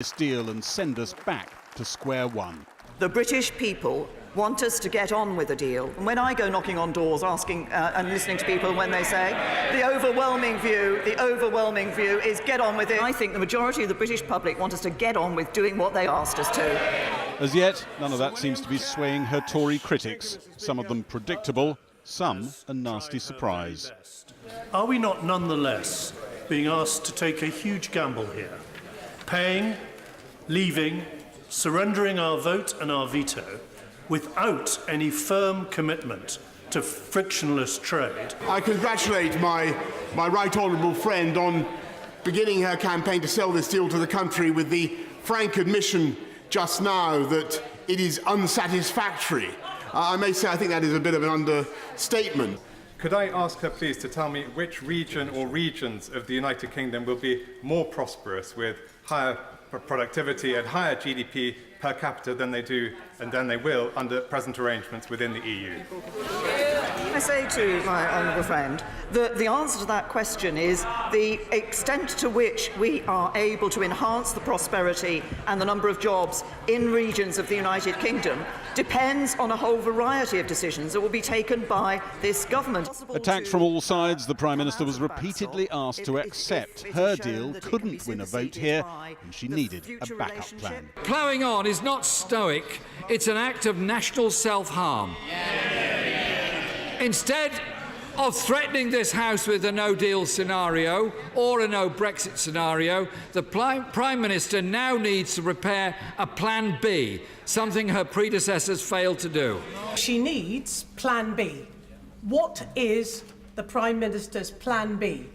this deal and send us back to square one. The British people want us to get on with a deal. And when I go knocking on doors asking and listening to people when they say, the overwhelming view is get on with it. I think the majority of the British public want us to get on with doing what they asked us to. As yet, none of that seems to be swaying her Tory critics. Some of them predictable, some a nasty surprise. Are we not nonetheless being asked to take a huge gamble here? Paying, leaving, surrendering our vote and our veto without any firm commitment to frictionless trade. I congratulate my right honourable friend on beginning her campaign to sell this deal to the country with the frank admission just now that it is unsatisfactory. I may say I think that is a bit of an understatement. Could I ask her, please, to tell me which region or regions of the United Kingdom will be more prosperous with higher productivity and higher GDP per capita than they do and than they will under present arrangements within the EU? I say to my honourable friend that the answer to that question is the extent to which we are able to enhance the prosperity and the number of jobs in regions of the United Kingdom depends on a whole variety of decisions that will be taken by this government. Attacked from all sides, the Prime Minister was repeatedly asked to accept her deal couldn't win a vote here and she needed a backup plan. Ploughing on is not stoic, it's an act of national self-harm. Instead of threatening this House with a no-deal scenario or a no-Brexit scenario, the Prime Minister now needs to prepare a Plan B, something her predecessors failed to do. She needs Plan B. What is the Prime Minister's Plan B?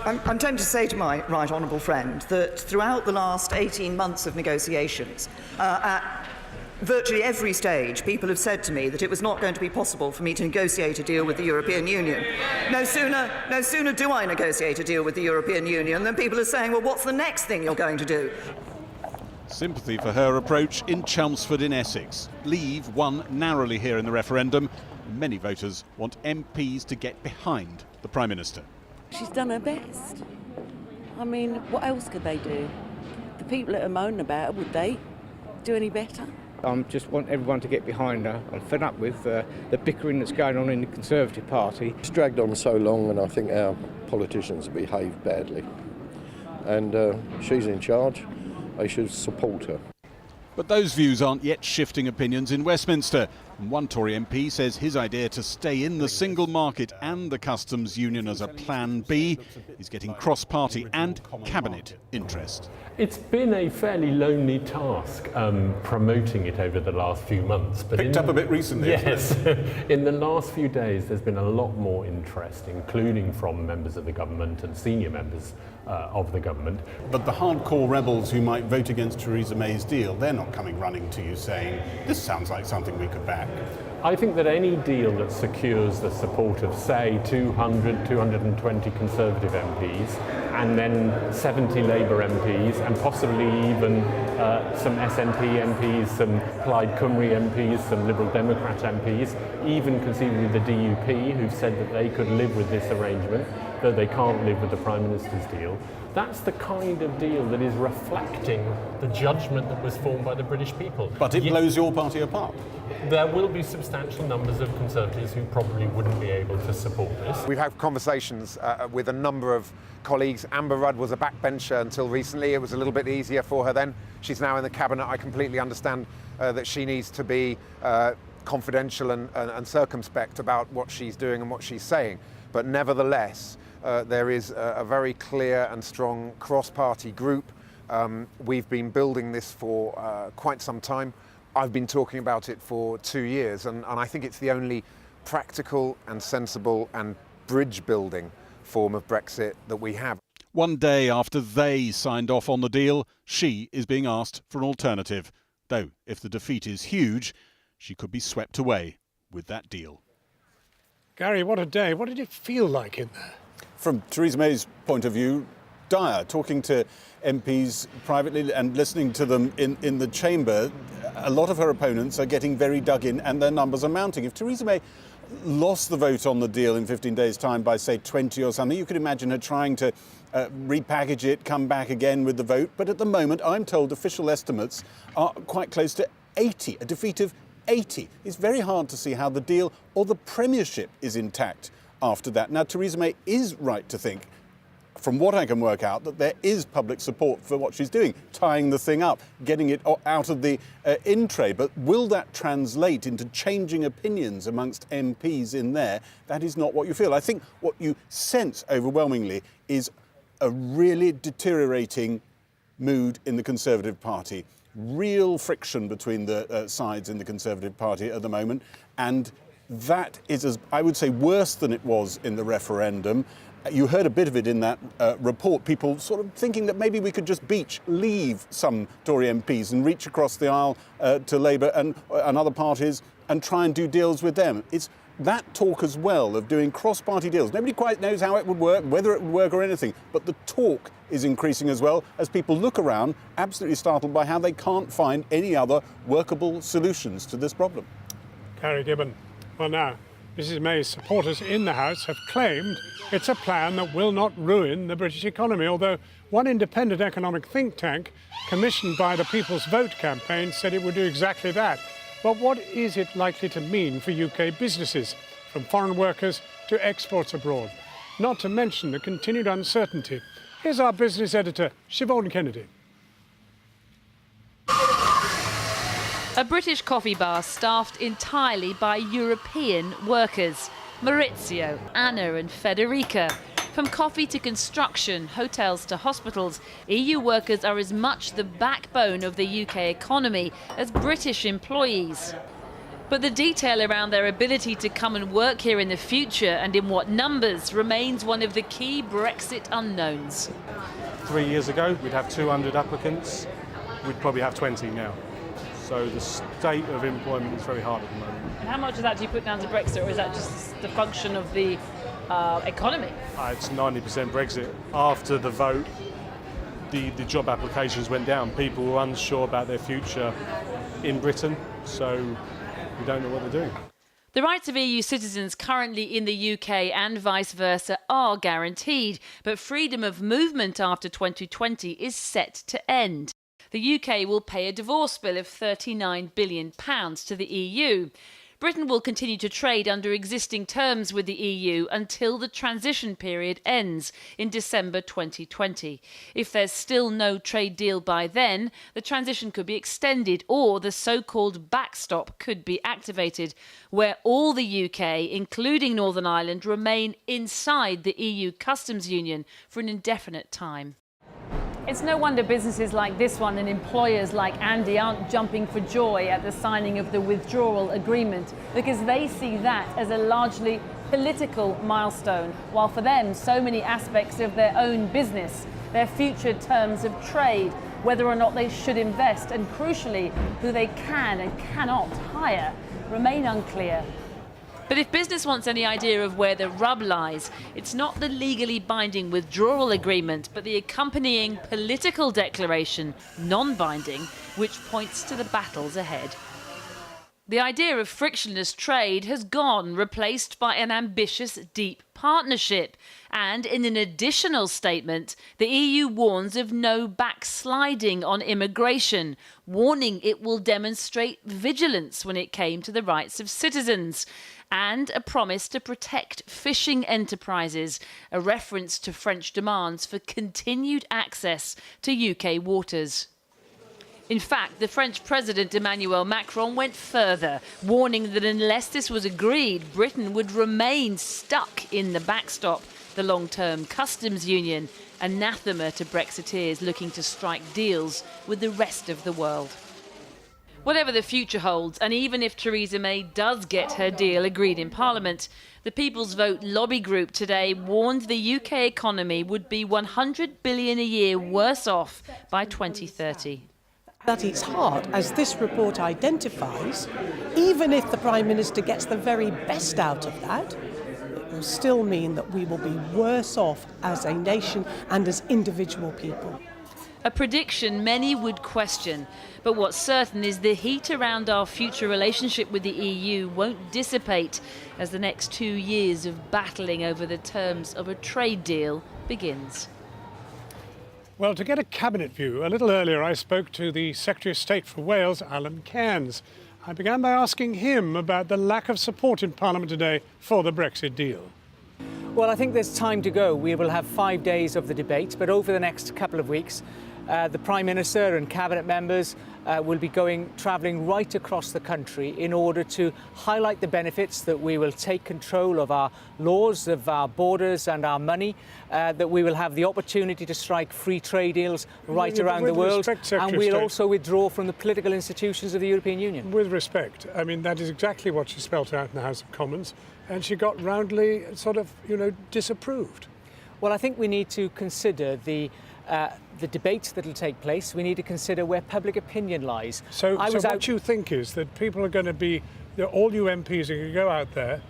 I'm tempted to say to my right honourable friend that throughout the last 18 months of negotiations, at virtually every stage, people have said to me that it was not going to be possible for me to negotiate a deal with the European Union. No sooner do I negotiate a deal with the European Union than people are saying, well, what's the next thing you're going to do? Sympathy for her approach in Chelmsford in Essex. Leave won narrowly here in the referendum. Many voters want MPs to get behind the Prime Minister. She's done her best. I mean, what else could they do? The people that are moaning about her, would they do any better? I just want everyone to get behind her. I'm fed up with the bickering that's going on in the Conservative Party. It's dragged on so long and I think our politicians have behaved badly. And she's in charge. They should support her. But those views aren't yet shifting opinions in Westminster. And one Tory MP says his idea to stay in the single market and the customs union as a Plan B is getting cross-party and cabinet interest. It's been a fairly lonely task promoting it over the last few months. But picked up a bit recently. Yes. In the last few days, there's been a lot more interest, including from members of the government and senior members of the government. But the hardcore rebels who might vote against Theresa May's deal, they're not coming running to you saying, this sounds like something we could back. I think that any deal that secures the support of, say, 200, 220 Conservative MPs and then 70 Labour MPs and possibly even some SNP MPs, some Plaid Cymru MPs, some Liberal Democrat MPs, even conceivably the DUP, who've said that they could live with this arrangement, though they can't live with the Prime Minister's deal. That's the kind of deal that is reflecting the judgment that was formed by the British people. But it blows your party apart. There will be substantial numbers of Conservatives who probably wouldn't be able to support this. We've had conversations with a number of colleagues. Amber Rudd was a backbencher until recently. It was a little bit easier for her then. She's now in the cabinet. I completely understand that she needs to be confidential and circumspect about what she's doing and what she's saying. But nevertheless, there is a very clear and strong cross-party group. We've been building this for quite some time. I've been talking about it for 2 years, and I think it's the only practical and sensible and bridge-building form of Brexit that we have. One day after they signed off on the deal, she is being asked for an alternative. Though, if the defeat is huge, she could be swept away with that deal. Gary, what a day. What did it feel like in there? From Theresa May's point of view, dire. Talking to MPs privately and listening to them in the chamber, a lot of her opponents are getting very dug in and their numbers are mounting. If Theresa May lost the vote on the deal in 15 days' time by, say, 20 or something, you could imagine her trying to repackage it, come back again with the vote. But at the moment, I'm told official estimates are quite close to 80, a defeat of 80. It's very hard to see how the deal or the premiership is intact after that. Now, Theresa May is right to think, from what I can work out, that there is public support for what she's doing, tying the thing up, getting it out of the in-tray. But will that translate into changing opinions amongst MPs in there? That is not what you feel. I think what you sense overwhelmingly is a really deteriorating mood in the Conservative Party. Real friction between the sides in the Conservative Party at the moment. And that is, as I would say, worse than it was in the referendum. You heard a bit of it in that report, people sort of thinking that maybe we could just leave some Tory MPs and reach across the aisle to Labour and other parties and try and do deals with them. It's that talk as well of doing cross-party deals. Nobody quite knows how it would work, whether it would work or anything, but the talk is increasing as well as people look around, absolutely startled by how they can't find any other workable solutions to this problem. Gary Gibbon. Well, now, Mrs May's supporters in the House have claimed it's a plan that will not ruin the British economy, although one independent economic think tank commissioned by the People's Vote campaign said it would do exactly that. But what is it likely to mean for UK businesses, from foreign workers to exports abroad? Not to mention the continued uncertainty. Here's our business editor, Siobhan Kennedy. A British coffee bar staffed entirely by European workers. Maurizio, Anna and Federica. From coffee to construction, hotels to hospitals, EU workers are as much the backbone of the UK economy as British employees. But the detail around their ability to come and work here in the future and in what numbers remains one of the key Brexit unknowns. 3 years ago, we'd have 200 applicants. We'd probably have 20 now. So the state of employment is very hard at the moment. And how much of that do you put down to Brexit, or is that just the function of the economy? It's 90% Brexit. After the vote, the job applications went down. People were unsure about their future in Britain, so we don't know what to do. The rights of EU citizens currently in the UK and vice versa are guaranteed, but freedom of movement after 2020 is set to end. The UK will pay a divorce bill of £39 billion to the EU. Britain will continue to trade under existing terms with the EU until the transition period ends in December 2020. If there's still no trade deal by then, the transition could be extended or the so-called backstop could be activated, where all the UK, including Northern Ireland, remain inside the EU customs union for an indefinite time. It's no wonder businesses like this one and employers like Andy aren't jumping for joy at the signing of the withdrawal agreement, because they see that as a largely political milestone, while for them so many aspects of their own business, their future terms of trade, whether or not they should invest, and crucially who they can and cannot hire, remain unclear. But if business wants any idea of where the rub lies, it's not the legally binding withdrawal agreement, but the accompanying political declaration, non-binding, which points to the battles ahead. The idea of frictionless trade has gone, replaced by an ambitious deep partnership. And in an additional statement, the EU warns of no backsliding on immigration, warning it will demonstrate vigilance when it came to the rights of citizens, and a promise to protect fishing enterprises, a reference to French demands for continued access to UK waters. In fact, the French President Emmanuel Macron went further, warning that unless this was agreed, Britain would remain stuck in the backstop, the long-term customs union, anathema to Brexiteers looking to strike deals with the rest of the world. Whatever the future holds, and even if Theresa May does get her deal agreed in Parliament, the People's Vote lobby group today warned the UK economy would be $100 billion a year worse off by 2030. That it's hard, as this report identifies, even if the Prime Minister gets the very best out of that, it will still mean that we will be worse off as a nation and as individual people. A prediction many would question, but what's certain is the heat around our future relationship with the EU won't dissipate as the next 2 years of battling over the terms of a trade deal begins. Well, to get a cabinet view, a little earlier I spoke to the Secretary of State for Wales, Alan Cairns. I began by asking him about the lack of support in Parliament today for the Brexit deal. Well, I think there's time to go. We will have 5 days of the debate, but over the next couple of weeks, the Prime Minister and Cabinet members will be travelling right across the country in order to highlight the benefits that we will take control of our laws, of our borders and our money, that we will have the opportunity to strike free trade deals right around the world, and we'll also withdraw from the political institutions of the European Union. With respect, I mean, that is exactly what she spelt out in the House of Commons, and she got roundly sort of, disapproved. Well, I think we need to consider the debate that will take place. We need to consider where public opinion lies. So what you think is that people are going to be, all you MPs are going to go out there,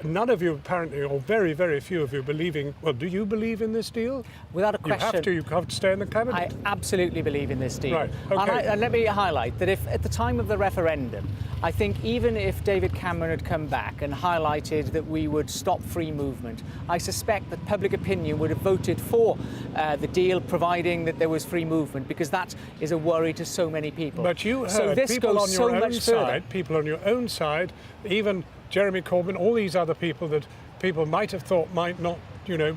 none of you apparently, or very, very few of you believing, well, do you believe in this deal? Without a question. You have to stay in the cabinet? I absolutely believe in this deal. Right, okay. And let me highlight that if at the time of the referendum, I think even if David Cameron had come back and highlighted that we would stop free movement, I suspect that public opinion would have voted for the deal, providing that there was free movement, because that is a worry to so many people. But you heard so this people goes on your so own much side, further. people on your own side, even Jeremy Corbyn, all these other people that people might have thought might not,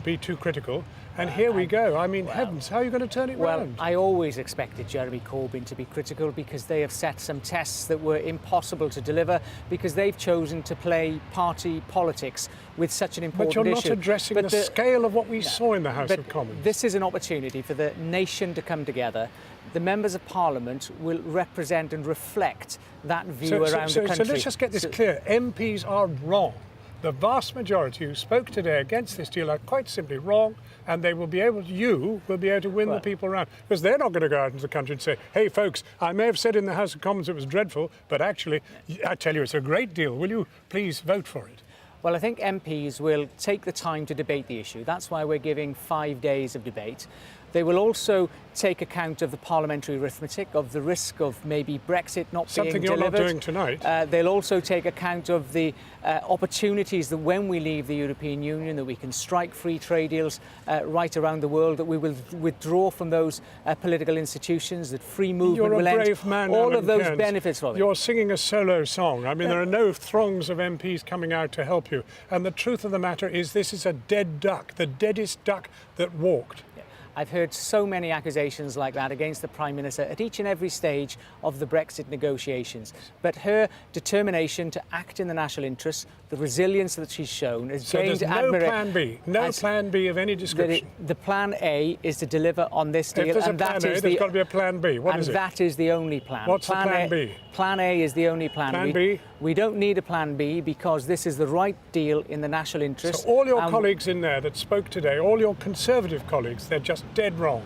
be too critical. And here we go. I mean, heavens, how are you going to turn it round? I always expected Jeremy Corbyn to be critical because they have set some tests that were impossible to deliver because they've chosen to play party politics with such an important issue. But you're not addressing the scale of what we saw in the House of Commons. This is an opportunity for the nation to come together. The members of Parliament will represent and reflect that view around the country. So let's just get this clear. MPs are wrong. The vast majority who spoke today against this deal are quite simply wrong, and you will be able to win the people around. Because they're not going to go out into the country and say, hey, folks, I may have said in the House of Commons it was dreadful, but actually, I tell you, it's a great deal. Will you please vote for it? Well, I think MPs will take the time to debate the issue. That's why we're giving 5 days of debate. They will also take account of the parliamentary arithmetic, of the risk of maybe Brexit not being delivered. Something you're not doing tonight. They'll also take account of the opportunities that when we leave the European Union, that we can strike free trade deals right around the world, that we will withdraw from those political institutions, that free movement will end. You're a brave man, all Alan of those Cairns. benefits of it. You're singing a solo song. I mean, there are no throngs of MPs coming out to help you. And the truth of the matter is this is a dead duck, the deadest duck that walked. I've heard so many accusations like that against the Prime Minister at each and every stage of the Brexit negotiations. But her determination to act in the national interest, the resilience that she's shown, is gained admiration. So there's no plan B, no plan B of any description? The plan A is to deliver on this deal. If there's a plan A, there's got to be a plan B. What is it? And that is the only plan. What's the plan B? Plan A is the only plan. Plan B? We don't need a plan B because this is the right deal in the national interest. So all your colleagues in there that spoke today, all your Conservative colleagues, they're just dead wrong.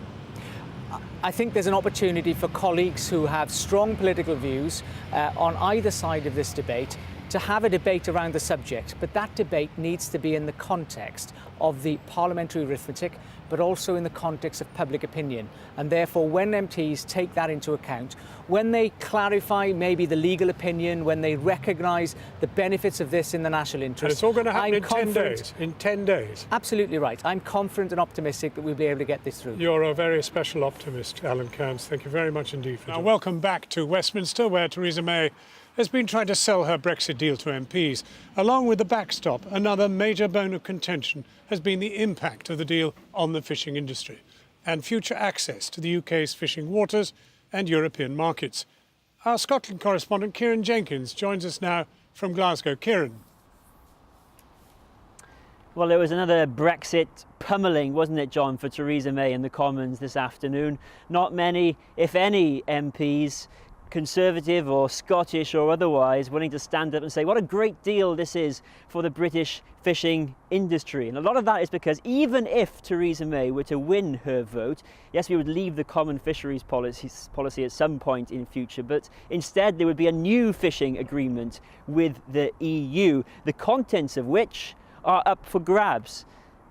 I think there's an opportunity for colleagues who have strong political views on either side of this debate to have a debate around the subject, but that debate needs to be in the context of the parliamentary arithmetic, but also in the context of public opinion. And therefore, when MPs take that into account, when they clarify maybe the legal opinion, when they recognise the benefits of this in the national interest... And it's all going to happen in 10 days. In 10 days. Absolutely right. I'm confident and optimistic that we'll be able to get this through. You're a very special optimist, Alan Cairns. Thank you very much indeed. Now, welcome back to Westminster, where Theresa May has been trying to sell her Brexit deal to MPs. Along with the backstop, another major bone of contention has been the impact of the deal on the fishing industry and future access to the UK's fishing waters and European markets. Our Scotland correspondent Kieran Jenkins joins us now from Glasgow. Kieran. Well, it was another Brexit pummelling, wasn't it, John, for Theresa May in the Commons this afternoon. Not many, if any, MPs, Conservative or Scottish or otherwise, willing to stand up and say what a great deal this is for the British fishing industry. And a lot of that is because even if Theresa May were to win her vote, yes, we would leave the common fisheries policy at some point in future, but instead there would be a new fishing agreement with the EU, the contents of which are up for grabs.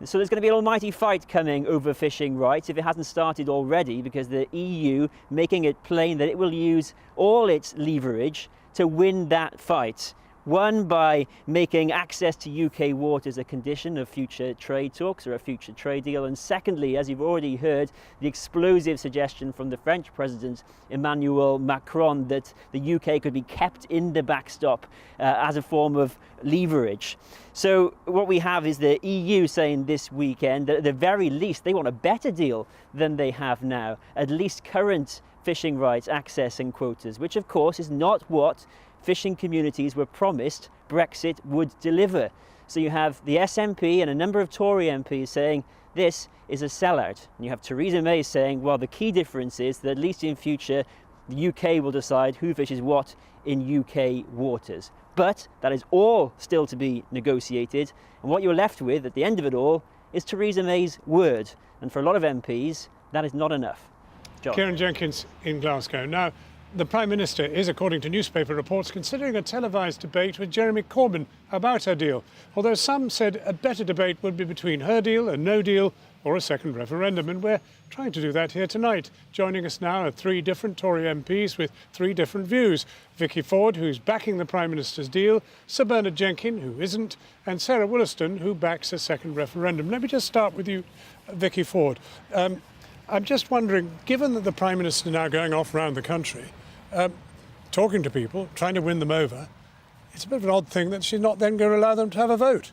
So there's going to be an almighty fight coming over fishing rights if it hasn't started already, because the EU making it plain that it will use all its leverage to win that fight. One, by making access to UK waters a condition of future trade talks or a future trade deal. And secondly, as you've already heard, the explosive suggestion from the French President Emmanuel Macron that the UK could be kept in the backstop as a form of leverage. So what we have is the EU saying this weekend that at the very least they want a better deal than they have now, at least current fishing rights, access and quotas, which of course is not what fishing communities were promised Brexit would deliver. So you have the SNP and a number of Tory MPs saying this is a sellout. And you have Theresa May saying, well, the key difference is that at least in future, the UK will decide who fishes what in UK waters. But that is all still to be negotiated. And what you're left with at the end of it all is Theresa May's word. And for a lot of MPs, that is not enough. John. Kieran Jenkins in Glasgow. Now, the Prime Minister is, according to newspaper reports, considering a televised debate with Jeremy Corbyn about her deal, although some said a better debate would be between her deal, a no deal, or a second referendum, and we're trying to do that here tonight. Joining us now are 3 different Tory MPs with 3 different views. Vicky Ford, who's backing the Prime Minister's deal, Sir Bernard Jenkin, who isn't, and Sarah Wollaston, who backs a second referendum. Let me just start with you, Vicky Ford. I'm just wondering, given that the Prime Minister is now going off around the country, talking to people, trying to win them over, it's a bit of an odd thing that she's not then going to allow them to have a vote.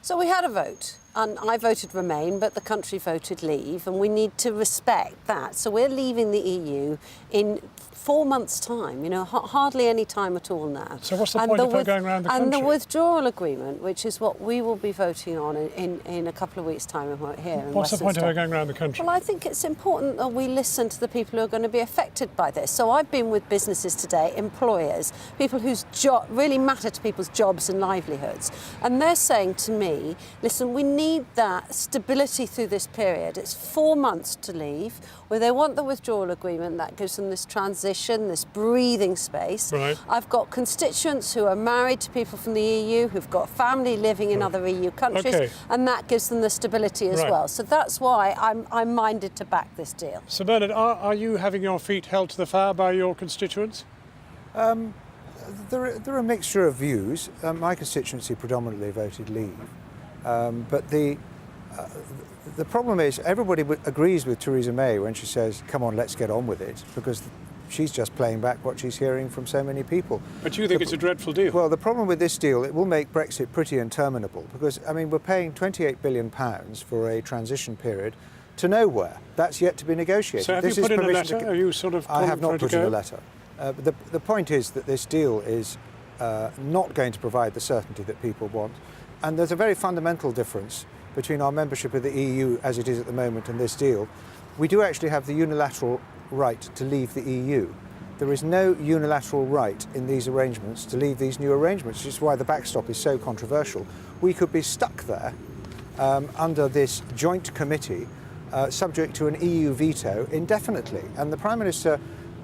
So we had a vote, and I voted Remain, but the country voted Leave, and we need to respect that. So we're leaving the EU in 4 months' time, you know, hardly any time at all now. So what's the point of her going around the country? And the withdrawal agreement, which is what we will be voting on in a couple of weeks' time here in What's the point of her going around the country? Well, I think it's important that we listen to the people who are going to be affected by this. So I've been with businesses today, employers, people whose job really matter to people's jobs and livelihoods. And they're saying to me, listen, we need that stability through this period. It's 4 months to leave, where they want the withdrawal agreement that gives them this transition, this breathing space. Right. I've got constituents who are married to people from the EU, who've got family living in other EU countries, and that gives them the stability as well. So that's why I'm minded to back this deal. Sir Bernard, are you having your feet held to the fire by your constituents? There are a mixture of views. My constituency predominantly voted Leave, but the problem is everybody agrees with Theresa May when she says, come on, let's get on with it, because she's just playing back what she's hearing from so many people. But you think it's a dreadful deal? Well, the problem with this deal, it will make Brexit pretty interminable, because, I mean, we're paying £28 billion for a transition period to nowhere. That's yet to be negotiated. So have you put in a letter? Are you sort of I have not put in a go? letter. The point is that this deal is not going to provide the certainty that people want. And there's a very fundamental difference between our membership of the EU as it is at the moment and this deal. We do actually have the unilateral right to leave the EU. There is no unilateral right in these arrangements to leave these new arrangements, which is why the backstop is so controversial. We could be stuck there under this joint committee, subject to an EU veto indefinitely. And the Prime Minister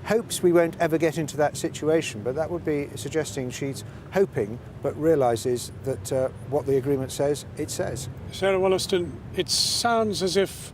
hopes we won't ever get into that situation, but that would be suggesting she's hoping but realises that what the agreement says, it says. Sarah Wollaston, it sounds as if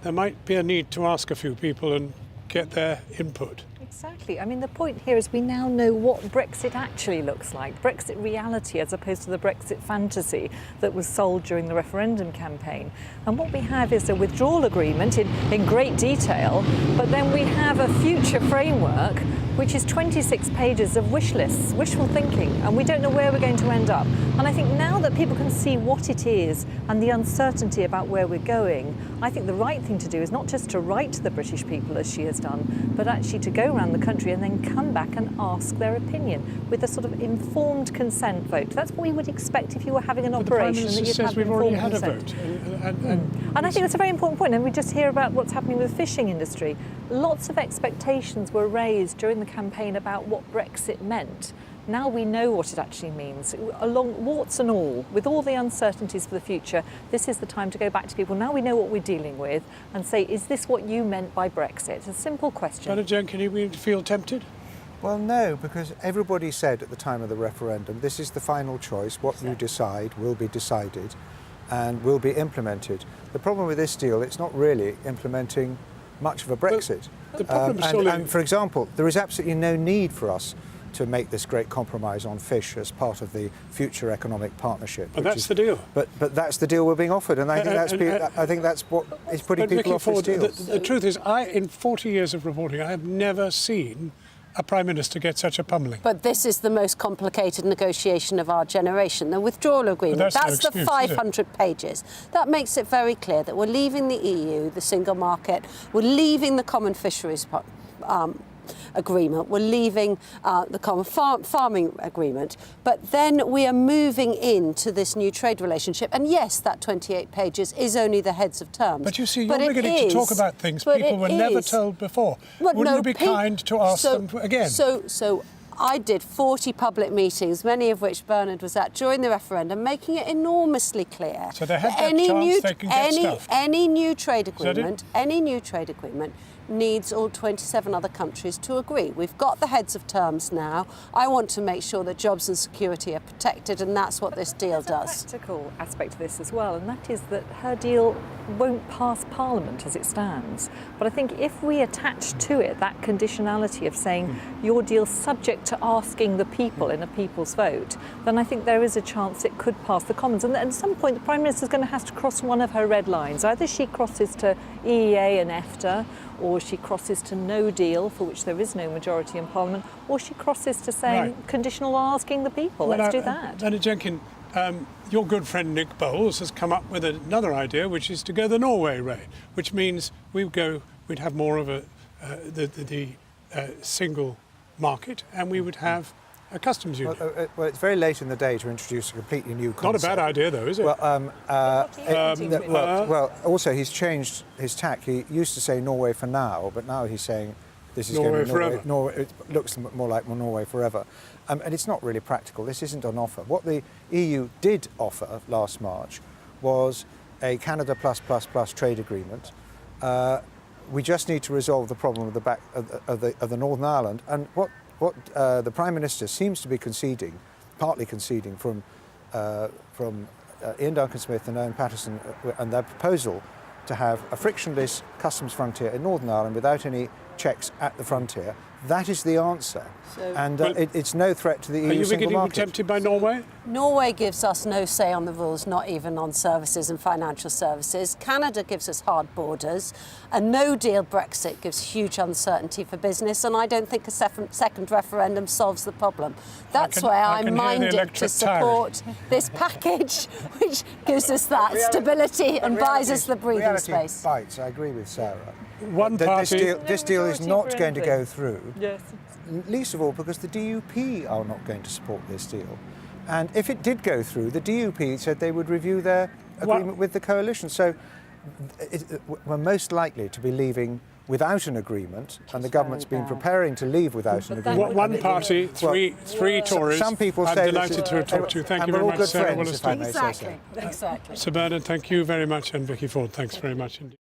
there might be a need to ask a few people and get their input. Exactly. I mean, the point here is we now know what Brexit actually looks like, Brexit reality as opposed to the Brexit fantasy that was sold during the referendum campaign. And what we have is a withdrawal agreement in great detail, but then we have a future framework which is 26 pages of wish lists, wishful thinking, and we don't know where we're going to end up. And I think now that people can see what it is and the uncertainty about where we're going, I think the right thing to do is not just to write to the British people as she has done, but actually to go around the country and then come back and ask their opinion with a sort of informed consent vote. That's what we would expect if you were having an operation. The Prime Minister says we've already had a vote. And I think that's a very important point, and we just hear about what's happening with the fishing industry. Lots of expectations were raised during the campaign about what Brexit meant. Now we know what it actually means. Along warts and all, with all the uncertainties for the future, this is the time to go back to people. Now we know what we're dealing with and say, is this what you meant by Brexit? It's a simple question. Bernard Jen, can you feel tempted? Well, no, because everybody said at the time of the referendum, this is the final choice. What you decide will be decided. and will be implemented. The problem with this deal, it's not really implementing much of a Brexit. The problem and for example, there is absolutely no need for us to make this great compromise on fish as part of the future economic partnership. But that's the deal. But that's the deal we're being offered, and I think that's what is putting people off this deal. The truth is, in 40 years of reporting, I have never seen a Prime Minister get such a pummelling. But this is the most complicated negotiation of our generation. The withdrawal agreement, that's the 500 pages. That makes it very clear that we're leaving the EU, the single market, we're leaving the common fisheries agreement, we're leaving the common farming agreement, but then we are moving into this new trade relationship. And yes, that 28 pages is only the heads of terms. But you see, you're beginning to talk about things people were never told before. Wouldn't you be kind to ask them again? So I did 40 public meetings, many of which Bernard was at during the referendum, making it enormously clear so they had that chance they can get stuff. Any new trade agreement needs all 27 other countries to agree. We've got the heads of terms now. I want to make sure that jobs and security are protected, and that's what this deal does. There's a practical aspect of this as well, and that is that her deal won't pass Parliament as it stands. But I think if we attach to it that conditionality of saying your deal's subject to asking the people in a people's vote, then I think there is a chance it could pass the Commons. And at some point, the Prime Minister's going to have to cross one of her red lines. Either she crosses to EEA and EFTA, or she crosses to no deal, for which there is no majority in Parliament, or she crosses to saying conditional asking the people. Well, let's do that. Bernard Jenkins, your good friend Nick Bowles has come up with another idea, which is to go the Norway way, which means we'd have more of the single market, and we would have a customs union. Well, it's very late in the day to introduce a completely new concept. Not a bad idea, though, is it? Well, also he's changed his tack. He used to say Norway for now, but now he's saying this is Norway going to be forever. Norway. It looks more like Norway forever, and it's not really practical. This isn't on offer. What the EU did offer last March was a Canada plus trade agreement. We just need to resolve the problem of the Northern Ireland, and what the Prime Minister seems to be conceding, partly conceding from Ian Duncan-Smith and Owen Paterson and their proposal to have a frictionless customs frontier in Northern Ireland without any checks at the frontier. That is the answer. And it's no threat to the EU single market. Are you beginning tempted by Norway? Norway gives us no say on the rules, not even on services and financial services. Canada gives us hard borders. A no-deal Brexit gives huge uncertainty for business, and I don't think a second referendum solves the problem. That's why I'm minded to support this package, which gives us that stability and buys us the breathing space. Bites. I agree with Sarah. This deal is not going to go through. Yes. Least of all because the DUP are not going to support this deal. And if it did go through, the DUP said they would review their agreement with the coalition. So we're most likely to be leaving without an agreement, and the government's been preparing to leave without an agreement. One party, three Tories. Some people I'm say delighted to talk to you. Thank you very much, Sarah. Exactly. Sir Bernard, thank you very much, and Vicky Ford, thanks very much indeed.